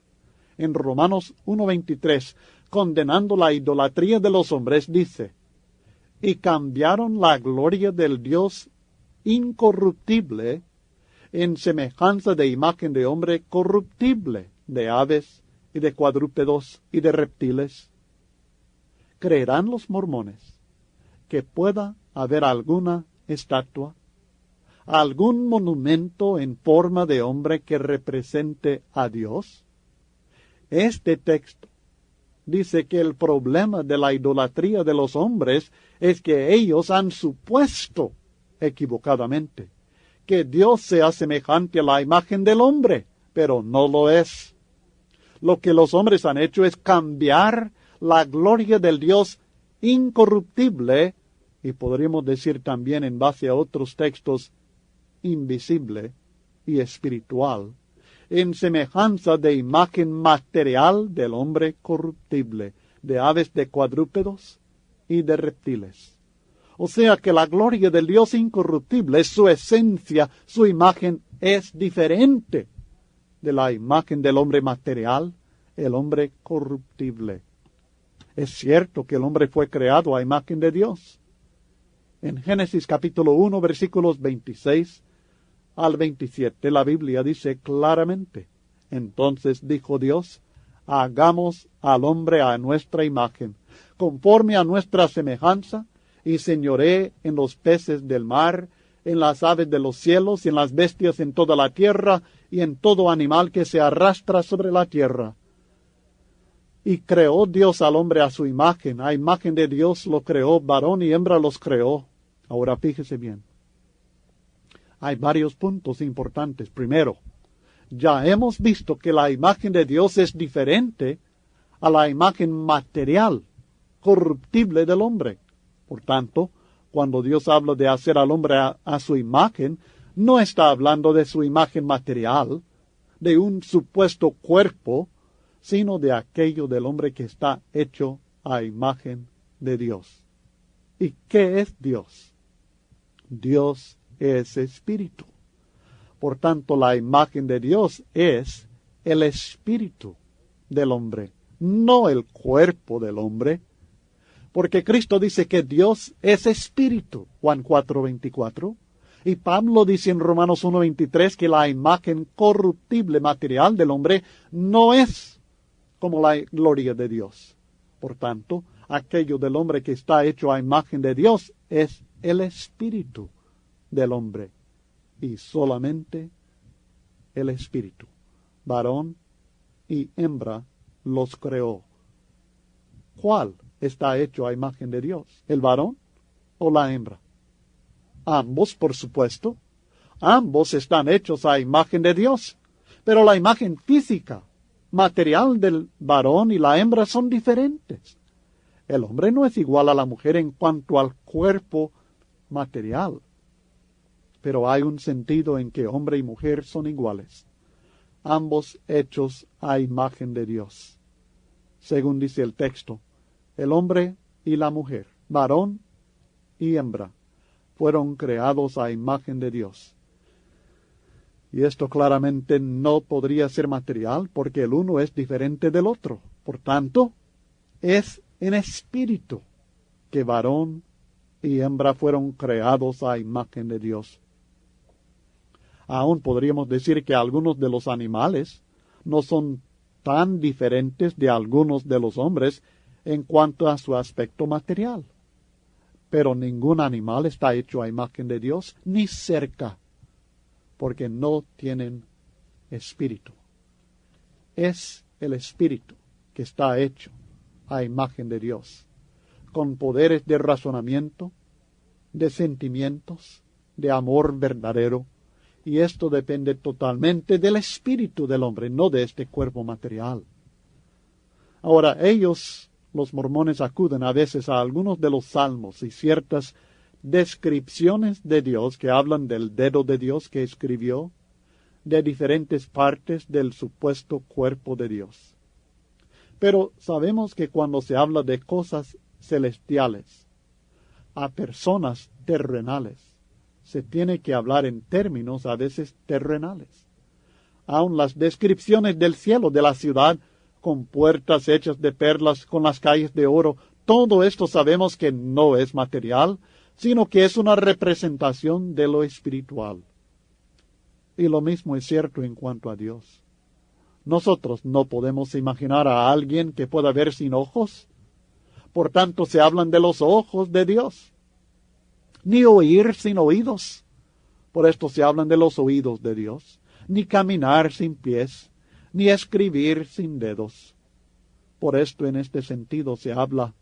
En Romanos 1:23, condenando la idolatría de los hombres, dice: y cambiaron la gloria del Dios incorruptible en semejanza de imagen de hombre corruptible, de aves y de cuadrúpedos y de reptiles. ¿Creerán los mormones que pueda haber alguna estatua, algún monumento en forma de hombre que represente a Dios? Este texto dice que el problema de la idolatría de los hombres es que ellos han supuesto equivocadamente que Dios sea semejante a la imagen del hombre, pero no lo es. Lo que los hombres han hecho es cambiar la gloria del Dios incorruptible, y podríamos decir también en base a otros textos, invisible y espiritual, en semejanza de imagen material del hombre corruptible, de aves, de cuadrúpedos y de reptiles. O sea que la gloria del Dios incorruptible, su esencia, su imagen es diferente de la imagen del hombre material, el hombre corruptible. Es cierto que el hombre fue creado a imagen de Dios. En Génesis capítulo 1, versículos 26 al 27, la Biblia dice claramente: entonces dijo Dios, hagamos al hombre a nuestra imagen, conforme a nuestra semejanza, y señoree en los peces del mar, en las aves de los cielos, y en las bestias en toda la tierra, y en todo animal que se arrastra sobre la tierra. Y creó Dios al hombre a su imagen, a imagen de Dios lo creó, varón y hembra los creó. Ahora fíjese bien. Hay varios puntos importantes. Primero, ya hemos visto que la imagen de Dios es diferente a la imagen material, corruptible del hombre. Por tanto, cuando Dios habla de hacer al hombre a su imagen, no está hablando de su imagen material, de un supuesto cuerpo, sino de aquello del hombre que está hecho a imagen de Dios. ¿Y qué es Dios? Dios es espíritu. Por tanto, la imagen de Dios es el espíritu del hombre, no el cuerpo del hombre. Porque Cristo dice que Dios es espíritu, Juan 4:24, y Pablo dice en Romanos 1:23 que la imagen corruptible material del hombre no es como la gloria de Dios. Por tanto, aquello del hombre que está hecho a imagen de Dios es el espíritu del hombre, y solamente el espíritu. Varón y hembra los creó. ¿Cuál está hecho a imagen de Dios? ¿El varón o la hembra? Ambos, por supuesto. Ambos están hechos a imagen de Dios. Pero la imagen física, material del varón y la hembra son diferentes. El hombre no es igual a la mujer en cuanto al cuerpo material. Pero hay un sentido en que hombre y mujer son iguales. Ambos hechos a imagen de Dios. Según dice el texto, el hombre y la mujer, varón y hembra, fueron creados a imagen de Dios. Y esto claramente no podría ser material porque el uno es diferente del otro. Por tanto, es en espíritu que varón y hembra fueron creados a imagen de Dios. Aún podríamos decir que algunos de los animales no son tan diferentes de algunos de los hombres en cuanto a su aspecto material. Pero ningún animal está hecho a imagen de Dios, ni cerca, porque no tienen espíritu. Es el espíritu que está hecho a imagen de Dios, con poderes de razonamiento, de sentimientos, de amor verdadero, y esto depende totalmente del espíritu del hombre, no de este cuerpo material. Ahora, ellos, los mormones, acuden a veces a algunos de los salmos y ciertas descripciones de Dios que hablan del dedo de Dios que escribió, de diferentes partes del supuesto cuerpo de Dios. Pero sabemos que cuando se habla de cosas celestiales, a personas terrenales, se tiene que hablar en términos a veces terrenales. Aun las descripciones del cielo, de la ciudad, con puertas hechas de perlas, con las calles de oro, todo esto sabemos que no es material, sino que es una representación de lo espiritual. Y lo mismo es cierto en cuanto a Dios. Nosotros no podemos imaginar a alguien que pueda ver sin ojos. Por tanto, se hablan de los ojos de Dios. Ni oír sin oídos. Por esto se hablan de los oídos de Dios. Ni caminar sin pies, ni escribir sin dedos. Por esto en este sentido se habla.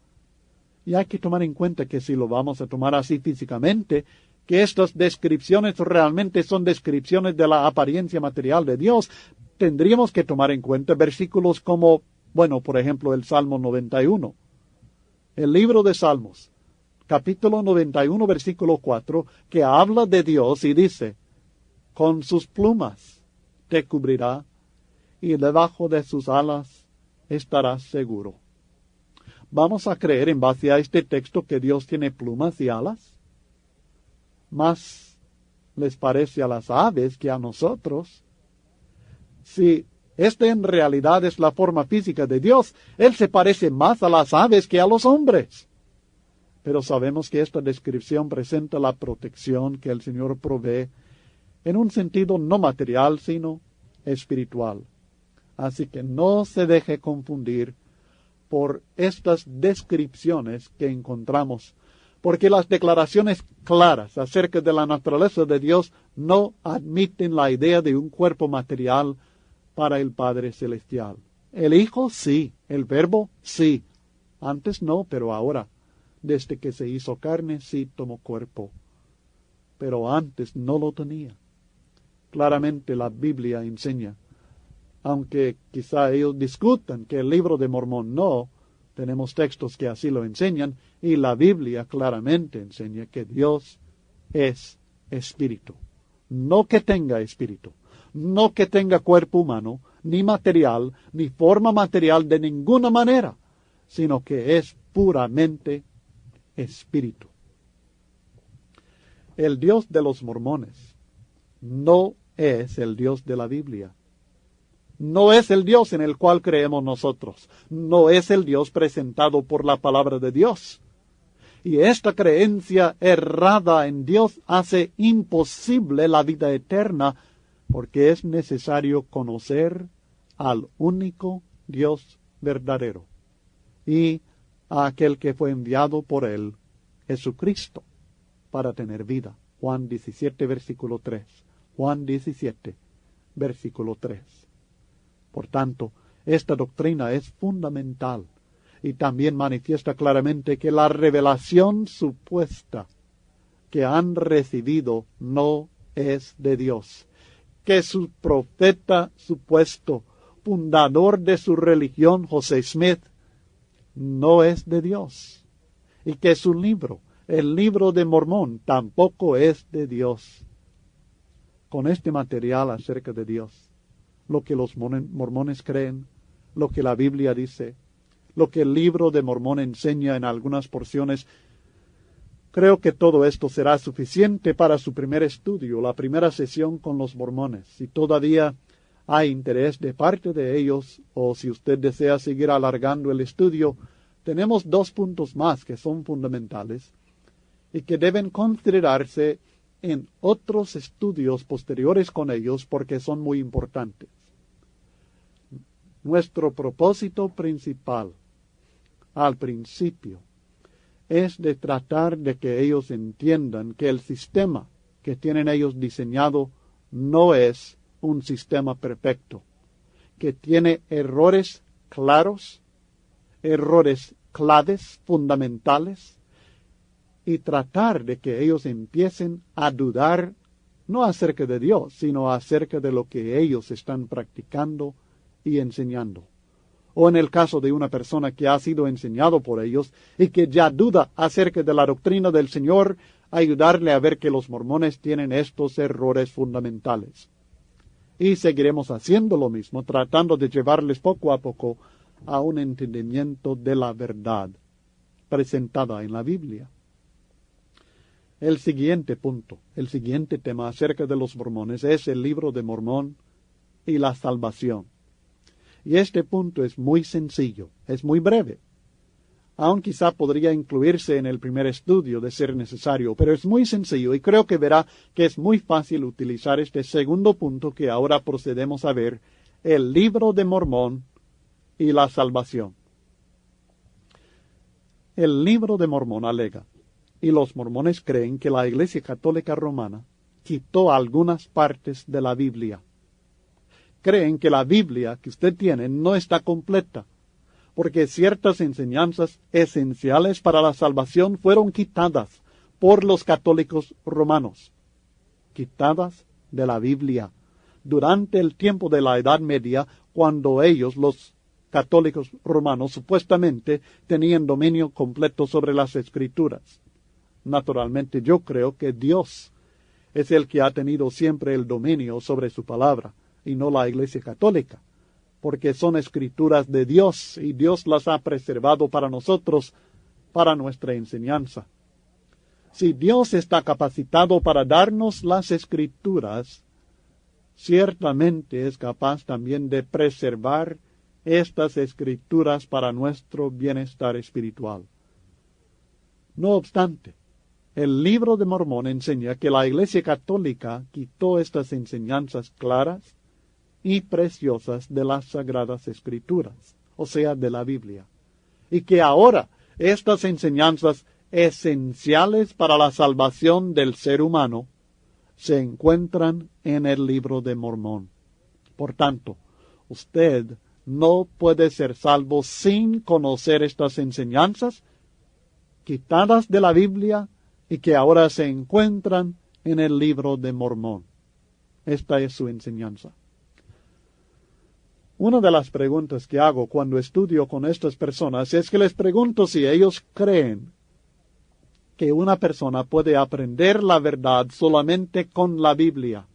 Y hay que tomar en cuenta que si lo vamos a tomar así físicamente, que estas descripciones realmente son descripciones de la apariencia material de Dios, tendríamos que tomar en cuenta versículos como, por ejemplo, el Salmo 91. El libro de Salmos, capítulo 91, versículo 4, que habla de Dios y dice, con sus plumas te cubrirá y debajo de sus alas estarás seguro. ¿Vamos a creer en base a este texto que Dios tiene plumas y alas? Más les parece a las aves que a nosotros. Si esta en realidad es la forma física de Dios, Él se parece más a las aves que a los hombres. Pero sabemos que esta descripción presenta la protección que el Señor provee en un sentido no material, sino espiritual. Así que no se deje confundir por estas descripciones que encontramos, porque las declaraciones claras acerca de la naturaleza de Dios no admiten la idea de un cuerpo material para el Padre Celestial. El Hijo sí, el Verbo sí, antes no, pero ahora, desde que se hizo carne, sí tomó cuerpo, pero antes no lo tenía. Claramente la Biblia enseña, aunque quizá ellos discutan que el libro de Mormón no, tenemos textos que así lo enseñan, y la Biblia claramente enseña que Dios es espíritu. No que tenga espíritu, no que tenga cuerpo humano, ni material, ni forma material de ninguna manera, sino que es puramente espíritu. El Dios de los mormones no es el Dios de la Biblia. No es el Dios en el cual creemos nosotros. No es el Dios presentado por la palabra de Dios. Y esta creencia errada en Dios hace imposible la vida eterna, porque es necesario conocer al único Dios verdadero y a aquel que fue enviado por él, Jesucristo, para tener vida. Juan 17, versículo 3. Juan 17, versículo 3. Por tanto, esta doctrina es fundamental y también manifiesta claramente que la revelación supuesta que han recibido no es de Dios, que su profeta supuesto, fundador de su religión, José Smith, no es de Dios, y que su libro, el libro de Mormón, tampoco es de Dios. Con este material acerca de Dios, lo que los mormones creen, lo que la Biblia dice, lo que el libro de Mormón enseña en algunas porciones, creo que todo esto será suficiente para su primer estudio, la primera sesión con los mormones. Si todavía hay interés de parte de ellos, o si usted desea seguir alargando el estudio, tenemos 2 puntos más que son fundamentales y que deben considerarse en otros estudios posteriores con ellos porque son muy importantes. Nuestro propósito principal al principio es de tratar de que ellos entiendan que el sistema que tienen ellos diseñado no es un sistema perfecto, que tiene errores claros, errores claves, fundamentales, y tratar de que ellos empiecen a dudar no acerca de Dios, sino acerca de lo que ellos están practicando y enseñando. O en el caso de una persona que ha sido enseñado por ellos y que ya duda acerca de la doctrina del Señor, ayudarle a ver que los mormones tienen estos errores fundamentales. Y seguiremos haciendo lo mismo, tratando de llevarles poco a poco a un entendimiento de la verdad presentada en la Biblia. El siguiente punto, el siguiente tema acerca de los mormones es el Libro de Mormón y la salvación. Y este punto es muy sencillo, es muy breve. Aún quizá podría incluirse en el primer estudio de ser necesario, pero es muy sencillo y creo que verá que es muy fácil utilizar este segundo punto que ahora procedemos a ver, el Libro de Mormón y la salvación. El Libro de Mormón alega, y los mormones creen que la Iglesia Católica Romana quitó algunas partes de la Biblia. Creen que la Biblia que usted tiene no está completa, porque ciertas enseñanzas esenciales para la salvación fueron quitadas por los católicos romanos, quitadas de la Biblia, durante el tiempo de la Edad Media, cuando ellos, los católicos romanos, supuestamente tenían dominio completo sobre las Escrituras. Naturalmente, yo creo que Dios es el que ha tenido siempre el dominio sobre su palabra, y no la Iglesia Católica, porque son escrituras de Dios, y Dios las ha preservado para nosotros, para nuestra enseñanza. Si Dios está capacitado para darnos las escrituras, ciertamente es capaz también de preservar estas escrituras para nuestro bienestar espiritual. No obstante, el Libro de Mormón enseña que la Iglesia Católica quitó estas enseñanzas claras y preciosas de las Sagradas Escrituras, o sea, de la Biblia, y que ahora estas enseñanzas esenciales para la salvación del ser humano se encuentran en el Libro de Mormón. Por tanto, usted no puede ser salvo sin conocer estas enseñanzas quitadas de la Biblia y que ahora se encuentran en el Libro de Mormón. Esta es su enseñanza. Una de las preguntas que hago cuando estudio con estas personas es que les pregunto si ellos creen que una persona puede aprender la verdad solamente con la Biblia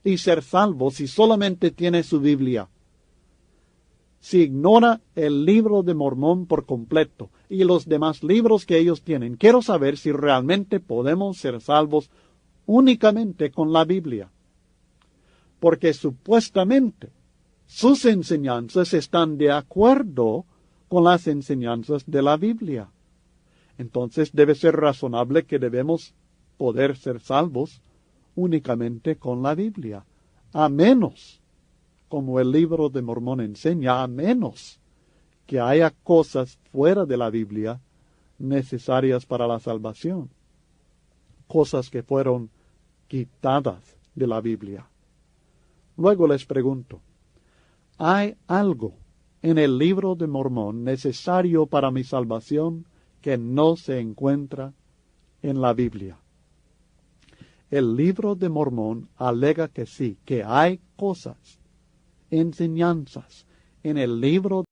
y ser salvo si solamente tiene su Biblia. Si ignora el Libro de Mormón por completo y los demás libros que ellos tienen, quiero saber si realmente podemos ser salvos únicamente con la Biblia. Porque supuestamente sus enseñanzas están de acuerdo con las enseñanzas de la Biblia. Entonces debe ser razonable que debemos poder ser salvos únicamente con la Biblia, a menos, como el Libro de Mormón enseña, a menos que haya cosas fuera de la Biblia necesarias para la salvación, cosas que fueron quitadas de la Biblia. Luego les pregunto, ¿hay algo en el Libro de Mormón necesario para mi salvación que no se encuentra en la Biblia? El Libro de Mormón alega que sí, que hay cosas, enseñanzas en el Libro